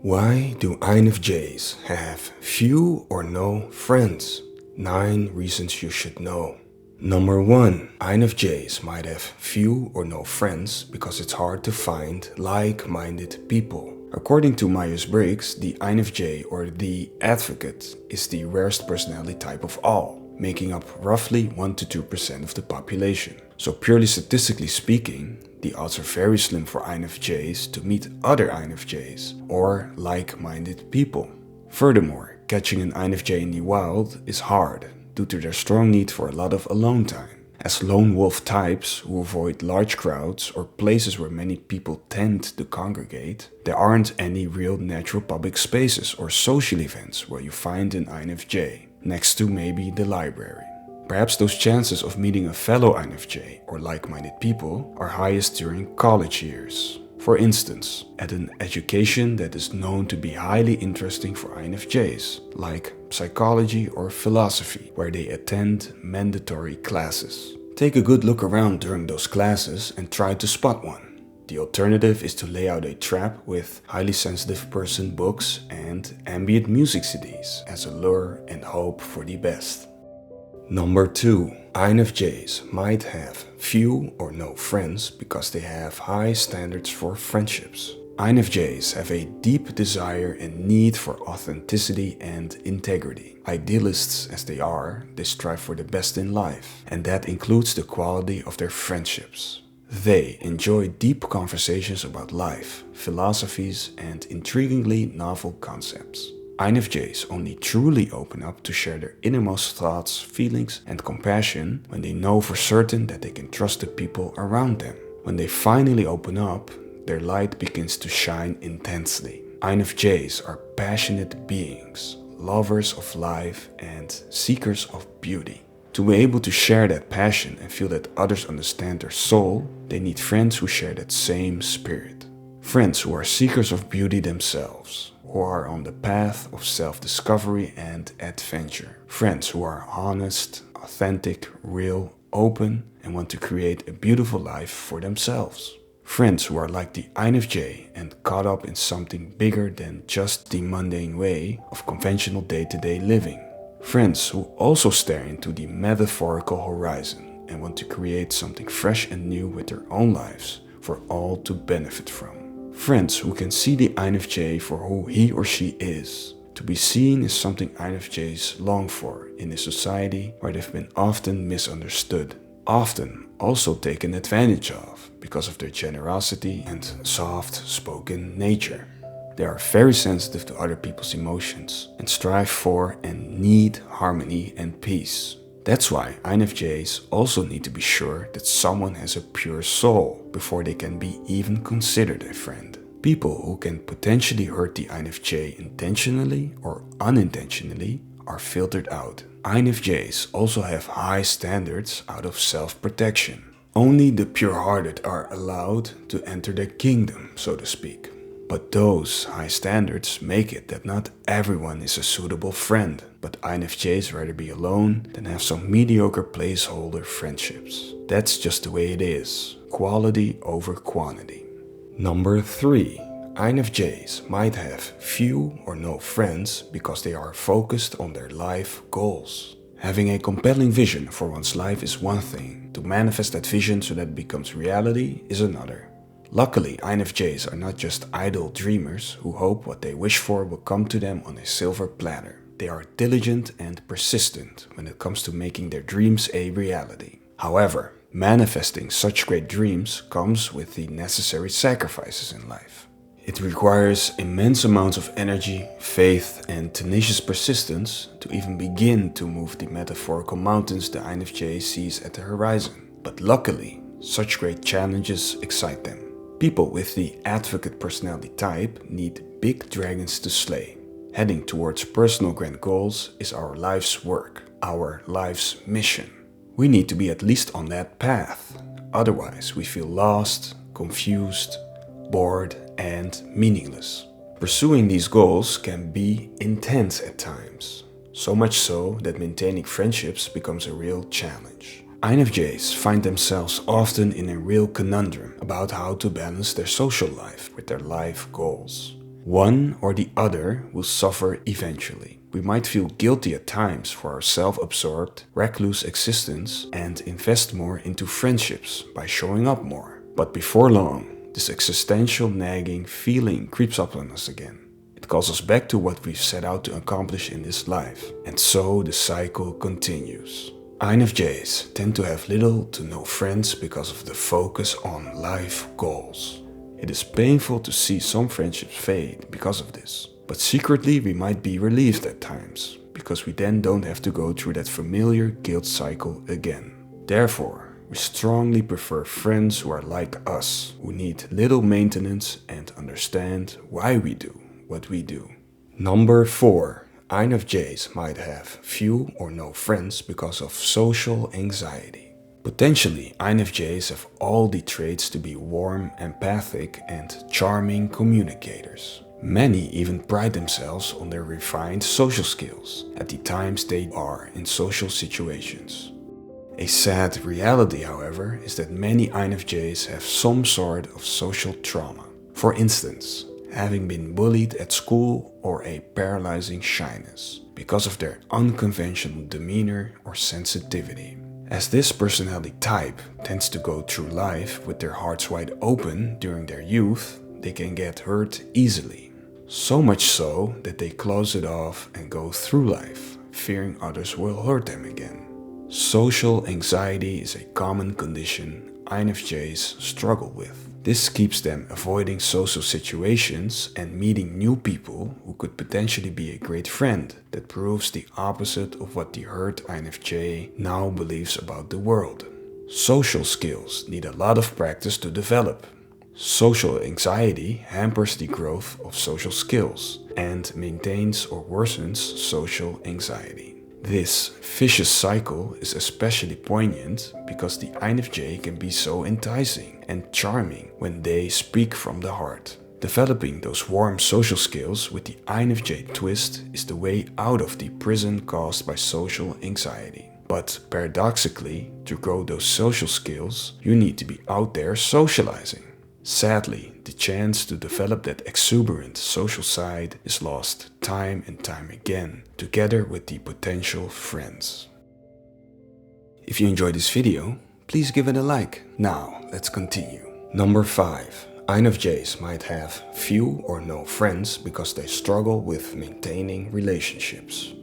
Why do INFJs have few or no friends? 9 reasons you should know. Number 1. INFJs might have few or no friends because it's hard to find like-minded people. According to Myers-Briggs, the INFJ or the advocate is the rarest personality type of all, making up roughly 1 to 2% of the population. So purely statistically speaking, the odds are very slim for INFJs to meet other INFJs or like-minded people. Furthermore, catching an INFJ in the wild is hard due to their strong need for a lot of alone time. As lone wolf types who avoid large crowds or places where many people tend to congregate, there aren't any real natural public spaces or social events where you find an INFJ, next to maybe the library. Perhaps those chances of meeting a fellow INFJ or like-minded people are highest during college years. For instance, at an education that is known to be highly interesting for INFJs, like psychology or philosophy, where they attend mandatory classes. Take a good look around during those classes and try to spot one. The alternative is to lay out a trap with highly sensitive person books and ambient music CDs as a lure and hope for the best. Number 2. INFJs might have few or no friends because they have high standards for friendships. INFJs have a deep desire and need for authenticity and integrity. Idealists as they are, they strive for the best in life, and that includes the quality of their friendships. They enjoy deep conversations about life, philosophies, and intriguingly novel concepts. INFJs only truly open up to share their innermost thoughts, feelings, and compassion when they know for certain that they can trust the people around them. When they finally open up, their light begins to shine intensely. INFJs are passionate beings, lovers of life and seekers of beauty. To be able to share that passion and feel that others understand their soul, they need friends who share that same spirit. Friends who are seekers of beauty themselves, who are on the path of self-discovery and adventure. Friends who are honest, authentic, real, open, and want to create a beautiful life for themselves. Friends who are like the INFJ and caught up in something bigger than just the mundane way of conventional day-to-day living. Friends who also stare into the metaphorical horizon and want to create something fresh and new with their own lives for all to benefit from. Friends who can see the INFJ for who he or she is. To be seen is something INFJs long for in a society where they've been often misunderstood, often also taken advantage of because of their generosity and soft-spoken nature. They are very sensitive to other people's emotions and strive for and need harmony and peace. That's why INFJs also need to be sure that someone has a pure soul before they can be even considered a friend. People who can potentially hurt the INFJ intentionally or unintentionally are filtered out. INFJs also have high standards out of self-protection. Only the pure-hearted are allowed to enter their kingdom, so to speak. But those high standards make it that not everyone is a suitable friend, but INFJs rather be alone than have some mediocre placeholder friendships. That's just the way it is, quality over quantity. Number 3. INFJs might have few or no friends because they are focused on their life goals. Having a compelling vision for one's life is one thing, to manifest that vision so that it becomes reality is another. Luckily, INFJs are not just idle dreamers who hope what they wish for will come to them on a silver platter. They are diligent and persistent when it comes to making their dreams a reality. However, manifesting such great dreams comes with the necessary sacrifices in life. It requires immense amounts of energy, faith, and tenacious persistence to even begin to move the metaphorical mountains the INFJ sees at the horizon. But luckily, such great challenges excite them. People with the advocate personality type need big dragons to slay. Heading towards personal grand goals is our life's work, our life's mission. We need to be at least on that path. Otherwise, we feel lost, confused, bored, and meaningless. Pursuing these goals can be intense at times. So much so that maintaining friendships becomes a real challenge. INFJs find themselves often in a real conundrum about how to balance their social life with their life goals. One or the other will suffer eventually. We might feel guilty at times for our self-absorbed, recluse existence and invest more into friendships by showing up more. But before long, this existential nagging feeling creeps up on us again. It calls us back to what we've set out to accomplish in this life, and so the cycle continues. INFJs tend to have little to no friends because of the focus on life goals. It is painful to see some friendships fade because of this, but secretly we might be relieved at times, because we then don't have to go through that familiar guilt cycle again. Therefore, we strongly prefer friends who are like us, who need little maintenance and understand why we do what we do. Number 4. INFJs might have few or no friends because of social anxiety. Potentially, INFJs have all the traits to be warm, empathic, and charming communicators. Many even pride themselves on their refined social skills at the times they are in social situations. A sad reality, however, is that many INFJs have some sort of social trauma. For instance, having been bullied at school or a paralyzing shyness because of their unconventional demeanor or sensitivity. As this personality type tends to go through life with their hearts wide open during their youth, they can get hurt easily. So much so that they close it off and go through life, fearing others will hurt them again. Social anxiety is a common condition INFJs struggle with. This keeps them avoiding social situations and meeting new people who could potentially be a great friend that proves the opposite of what the hurt INFJ now believes about the world. Social skills need a lot of practice to develop. Social anxiety hampers the growth of social skills and maintains or worsens social anxiety. This vicious cycle is especially poignant because the INFJ can be so enticing and charming when they speak from the heart. Developing those warm social skills with the INFJ twist is the way out of the prison caused by social anxiety. But paradoxically, to grow those social skills, you need to be out there socializing. Sadly, the chance to develop that exuberant social side is lost time and time again, together with the potential friends. If you enjoyed this video, please give it a like. Now, let's continue. Number 5. INFJs might have few or no friends because they struggle with maintaining relationships.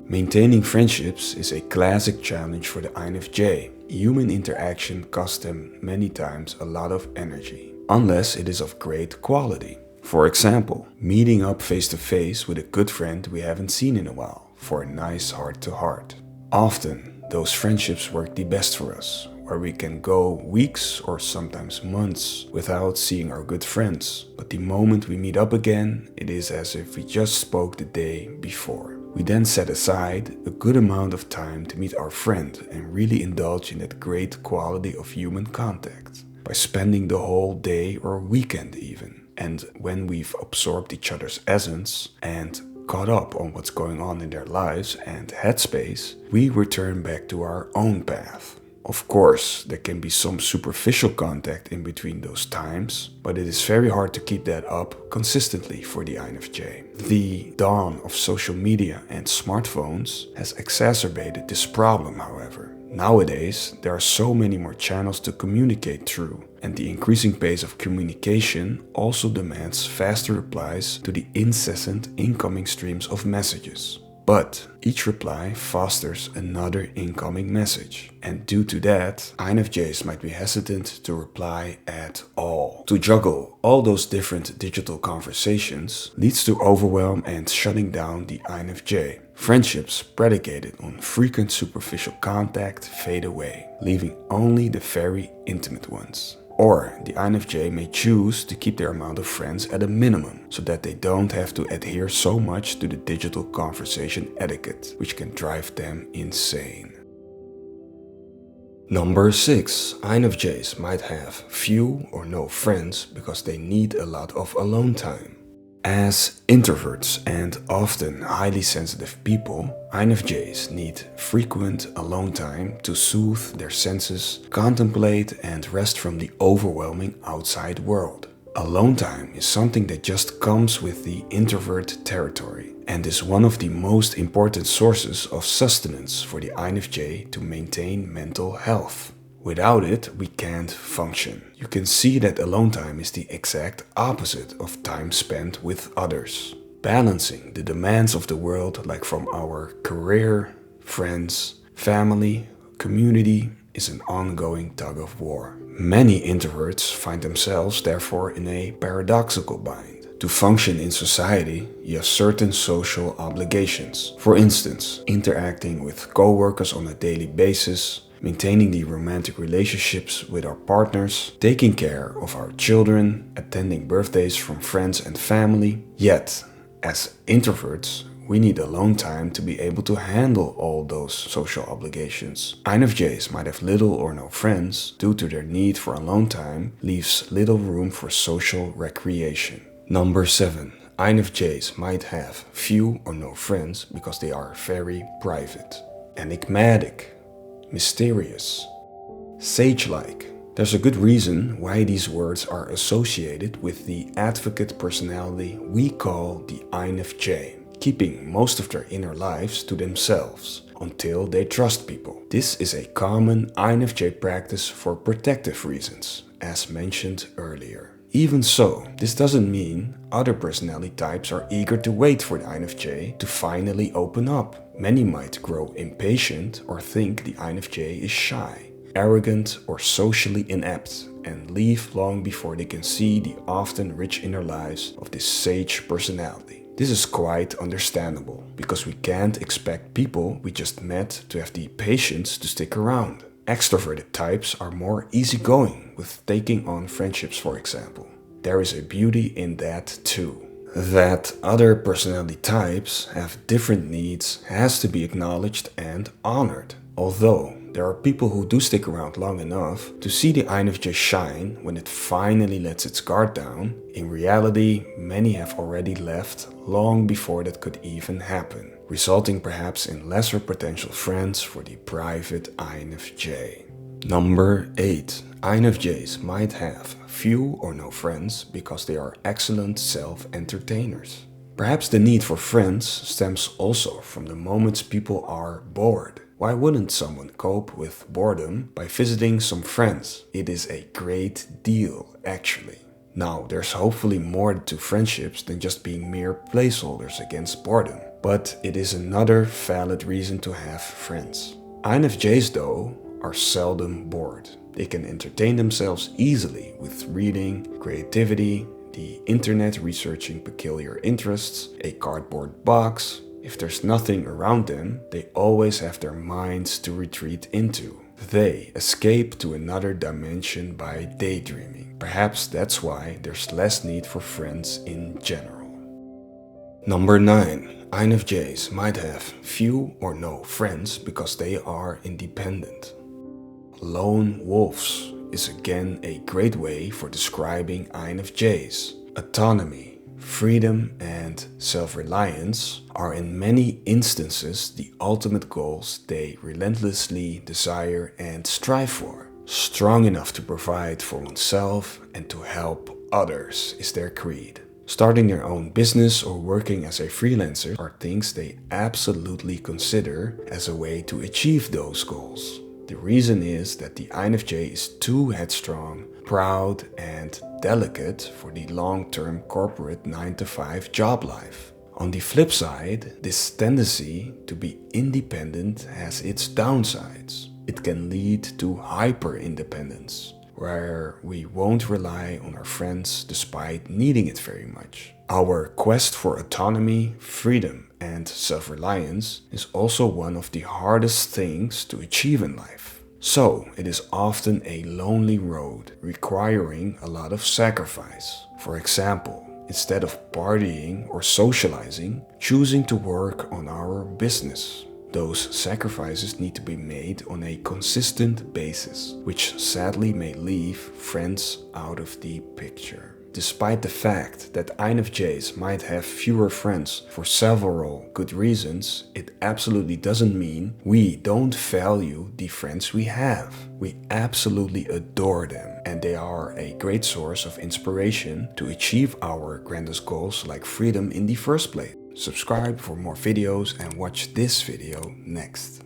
Maintaining friendships is a classic challenge for the INFJ. Human interaction costs them many times a lot of energy, unless it is of great quality. For example, meeting up face to face with a good friend we haven't seen in a while for a nice heart-to-heart. Often, those friendships work the best for us, where we can go weeks or sometimes months without seeing our good friends. But the moment we meet up again, it is as if we just spoke the day before. We then set aside a good amount of time to meet our friend and really indulge in that great quality of human contact, by spending the whole day or weekend even. And when we've absorbed each other's essence and caught up on what's going on in their lives and headspace, we return back to our own path. Of course, there can be some superficial contact in between those times, but it is very hard to keep that up consistently for the INFJ. The dawn of social media and smartphones has exacerbated this problem, however. Nowadays, there are so many more channels to communicate through, and the increasing pace of communication also demands faster replies to the incessant incoming streams of messages. But each reply fosters another incoming message, and due to that, INFJs might be hesitant to reply at all. To juggle all those different digital conversations leads to overwhelm and shutting down the INFJ. Friendships predicated on frequent superficial contact fade away, leaving only the very intimate ones. Or the INFJ may choose to keep their amount of friends at a minimum so that they don't have to adhere so much to the digital conversation etiquette, which can drive them insane. Number 6. INFJs might have few or no friends because they need a lot of alone time. As introverts and often highly sensitive people, INFJs need frequent alone time to soothe their senses, contemplate and rest from the overwhelming outside world. Alone time is something that just comes with the introvert territory and is one of the most important sources of sustenance for the INFJ to maintain mental health. Without it, we can't function. You can see that alone time is the exact opposite of time spent with others. Balancing the demands of the world, like from our career, friends, family, community, is an ongoing tug of war. Many introverts find themselves therefore in a paradoxical bind. To function in society, you have certain social obligations. For instance, interacting with co-workers on a daily basis, maintaining the romantic relationships with our partners, taking care of our children, attending birthdays from friends and family. Yet, as introverts, we need alone time to be able to handle all those social obligations. INFJs might have little or no friends due to their need for alone time leaves little room for social recreation. Number 7. INFJs might have few or no friends because they are very private, enigmatic, mysterious, sage-like. There's a good reason why these words are associated with the advocate personality we call the INFJ, keeping most of their inner lives to themselves until they trust people. This is a common INFJ practice for protective reasons, as mentioned earlier. Even so, this doesn't mean other personality types are eager to wait for the INFJ to finally open up. Many might grow impatient or think the INFJ is shy, arrogant or socially inept, and leave long before they can see the often rich inner lives of this sage personality. This is quite understandable, because we can't expect people we just met to have the patience to stick around. Extroverted types are more easygoing with taking on friendships, for example. There is a beauty in that too. That other personality types have different needs has to be acknowledged and honored. Although there are people who do stick around long enough to see the INFJ shine when it finally lets its guard down, in reality, many have already left long before that could even happen, resulting perhaps in lesser potential friends for the private INFJ. Number 8. INFJs might have few or no friends because they are excellent self-entertainers. Perhaps the need for friends stems also from the moments people are bored. Why wouldn't someone cope with boredom by visiting some friends? It is a great deal, actually. Now, there's hopefully more to friendships than just being mere placeholders against boredom, but it is another valid reason to have friends. INFJs, though, are seldom bored. They can entertain themselves easily with reading, creativity, the internet researching peculiar interests, a cardboard box. If there's nothing around them, they always have their minds to retreat into. They escape to another dimension by daydreaming. Perhaps that's why there's less need for friends in general. Number 9. INFJs might have few or no friends because they are independent. Lone wolves is again a great way for describing INFJs. Autonomy, freedom, and self-reliance are in many instances the ultimate goals they relentlessly desire and strive for. Strong enough to provide for oneself and to help others is their creed. Starting their own business or working as a freelancer are things they absolutely consider as a way to achieve those goals. The reason is that the INFJ is too headstrong, proud, and delicate for the long-term corporate 9-to-5 job life. On the flip side, this tendency to be independent has its downsides. It can lead to hyper-independence, where we won't rely on our friends despite needing it very much. Our quest for autonomy, freedom, and self-reliance is also one of the hardest things to achieve in life. So, it is often a lonely road, requiring a lot of sacrifice. For example, instead of partying or socializing, choosing to work on our business. Those sacrifices need to be made on a consistent basis, which sadly may leave friends out of the picture. Despite the fact that INFJs might have fewer friends for several good reasons, it absolutely doesn't mean we don't value the friends we have. We absolutely adore them, and they are a great source of inspiration to achieve our grandest goals like freedom in the first place. Subscribe for more videos and watch this video next.